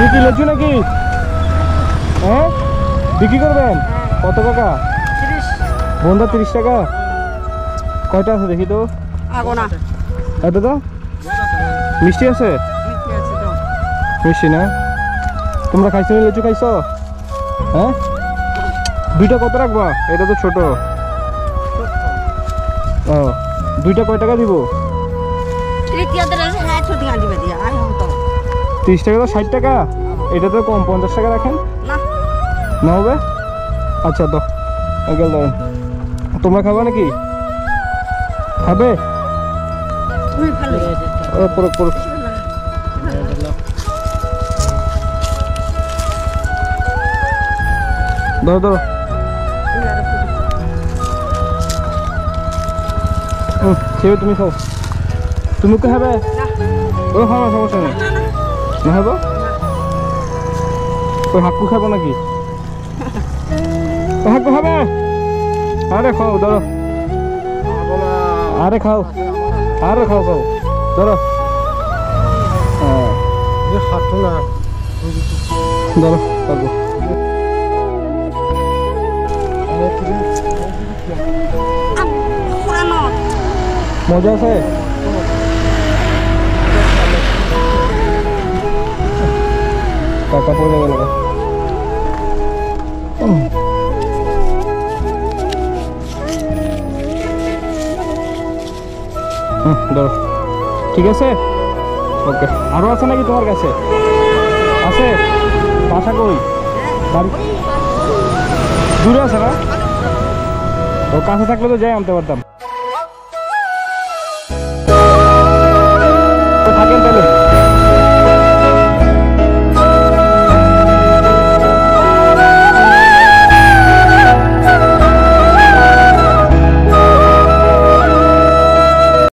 এই কি লেচু নাকি? হ্যাঁ, বিক্রি করবেন? কত টাকা? 30 বন্ধা 30 টাকা। কয়টা আছে দেখি তো? আগোনা এত তো মিষ্টি আছে? মিষ্টি আছে তো। মিষ্টি না? তোমরা খাইছো লেচু খাইছো? হ্যাঁ, দুইটা কত রাখবা? এটা তো ছোট। ও, দুইটা কয় টাকা দিব? 30 টাকা দিলে 60 টাকা দিবে দিয়া আর হম তো 30 টাকা তো 60 টাকা। এটা তো কম, 50 টাকা রাখেন না না হবে? আচ্ছা তো আঙ্কেল ধরেন। তোমরা খাবা নাকি? খাবে? তুমি ভালো ও পুরো পুরো ধরো ধরো। খেয়ে তুমি খাও। তুমি কি খাবে? ও হ্যাঁ, সমস্যা নেই। না খাবো? ওই হাক্কু খাবো নাকি? ও হাক্কু খাবে? আরে খাও ধরো। আরে খাও, আরে খাও খাও ধরো। হ্যাঁ ধরো কাকু। মজা আছে? কাকা পড়ে গেল। ধরো, ঠিক আছে, ওকে। আরো আছে নাকি তোমার কাছে? আছে? বাসা কই? বাড়ি দূরে আছে না? ও কাছে থাকলে তো যাই আনতে পারতাম।